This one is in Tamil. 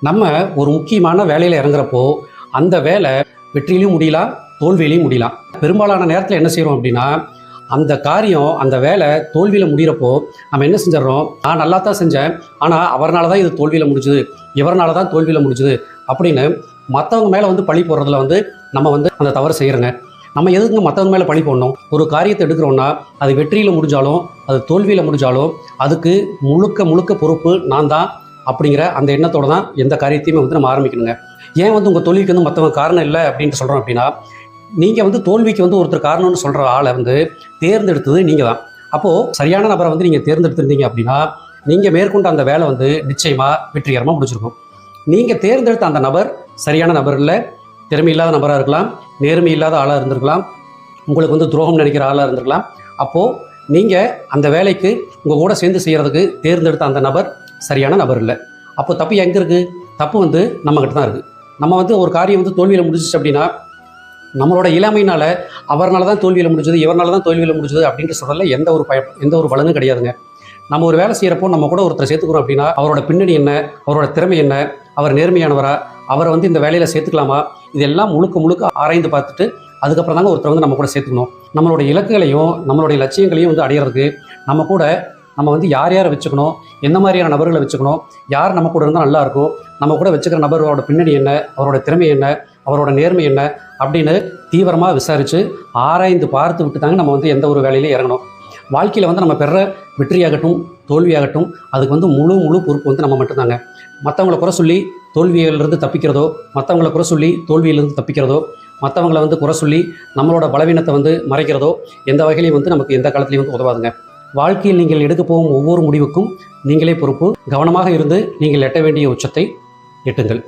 நம்ம ஒரு முக்கியமான வேலையில் இறங்குறப்போ அந்த வேலை வெற்றியிலையும் முடியலாம், தோல்வியிலையும் முடியலாம். பெரும்பாலான நேரத்தில் என்ன செய்கிறோம் அப்படின்னா, அந்த காரியம், அந்த வேலை தோல்வியில் முடிகிறப்போ நம்ம என்ன செஞ்சிடறோம், நான் நல்லா தான் செஞ்சேன், ஆனால் அவர்னால தான் இது தோல்வியில் முடிஞ்சுது, இவர்னால தான் தோல்வியில் முடிஞ்சுது அப்படின்னு மற்றவங்க மேலே பழி போடுறதுல நம்ம அந்த தவறு செய்கிறோங்க. நம்ம எதுக்குங்க மற்றவங்க மேலே பழி போடணும்? ஒரு காரியத்தை எடுக்கிறோன்னா அது வெற்றியில் முடிஞ்சாலும் அது தோல்வியில் முடிஞ்சாலும் அதுக்கு முழுக்க முழுக்க பொறுப்பு நான் தான் அப்படிங்கிற அந்த எண்ணத்தோடு தான் எந்த காரியத்தையுமே நம்ம ஆரம்பிக்கணுங்க. ஏன் உங்கள் தோல்விக்கு மற்றவங்க காரணம் இல்லை அப்படின்ட்டு சொல்கிறோம் அப்படின்னா, நீங்கள் தோல்விக்கு ஒருத்தர் காரணம்னு சொல்கிற ஆளை தேர்ந்தெடுத்தது நீங்கள் தான். அப்போது சரியான நபரை நீங்கள் தேர்ந்தெடுத்திருந்தீங்க அப்படின்னா நீங்கள் மேற்கொண்ட அந்த வேலை நிச்சயமாக வெற்றிகரமாக முடிச்சிருக்கும். நீங்கள் தேர்ந்தெடுத்த அந்த நபர் சரியான நபர் இல்லை, திறமை இல்லாத நபராக இருக்கலாம், நேர்மை இல்லாத ஆளாக இருந்திருக்கலாம், உங்களுக்கு துரோகம் நினைக்கிற ஆளாக இருந்திருக்கலாம். அப்போது நீங்கள் அந்த வேலைக்கு உங்கள் கூட சேர்ந்து செய்கிறதுக்கு தேர்ந்தெடுத்த அந்த நபர் சரியான நபர் இல்லை. அப்போது தப்பு எங்கே இருக்குது? தப்பு நம்மக்கிட்ட தான் இருக்குது. நம்ம ஒரு காரியம் தோல்வியில் முடிஞ்சிச்சு அப்படின்னா நம்மளோட இளமையினால் அவர்னால தான் தோல்வியில் முடிஞ்சது, இவர்னால தான் தோல்வியில் முடிஞ்சது அப்படின்ட்டு சொல்கிறதுல எந்த ஒரு பலனும் கிடையாதுங்க. நம்ம ஒரு வேலை செய்கிறப்போ நம்ம கூட ஒருத்தரை சேர்த்துக்கிறோம் அப்படின்னா அவரோட பின்னணி என்ன, அவரோட திறமை என்ன, அவர் நேர்மையானவரா, அவரை இந்த வேலையில் சேர்த்துக்கலாமா, இதெல்லாம் முழுக்க ஆராய்ந்து பார்த்துட்டு அதுக்கப்புறம் தாங்க ஒருத்தர் நம்ம கூட சேர்த்துக்கணும். நம்மளோட இலக்குகளையும் நம்மளுடைய லட்சியங்களையும் அடையிறதுக்கு நம்ம கூட யார் யாரை வச்சுக்கணும், எந்த மாதிரியான நபர்களை வச்சுக்கணும், யார் நம்ம கூட இருந்தால் நல்லாயிருக்கும், நம்ம கூட வச்சுக்கிற நபரோட பின்னணி என்ன, அவரோட திறமை என்ன, அவரோட நேர்மை என்ன அப்படின்னு தீவிரமாக விசாரித்து ஆராய்ந்து பார்த்து விட்டு தாங்க நம்ம எந்த ஒரு வேலையிலையும் இறங்கணும். வாழ்க்கையில் நம்ம பெற வெற்றியாகட்டும் தோல்வியாகட்டும் அதுக்கு முழு பொறுப்பு நம்ம மட்டும்தாங்க. மற்றவங்களை குறை சொல்லி தோல்வியிலிருந்து தப்பிக்கிறதோ, மற்றவங்களை குறை சொல்லி தோல்வியிலிருந்து தப்பிக்கிறதோ, மற்றவங்களை குறை சொல்லி நம்மளோட பலவீனத்தை மறைக்கிறதோ எந்த வகையிலையும் நமக்கு எந்த காலத்துலையும் உதவாதுங்க. வாழ்க்கையில் நீங்கள் எடுக்க போகும் ஒவ்வொரு முடிவுக்கும் நீங்களே பொறுப்பு. கவனமாக இருந்து நீங்கள் எட்ட வேண்டிய உச்சத்தை எட்டுங்கள்.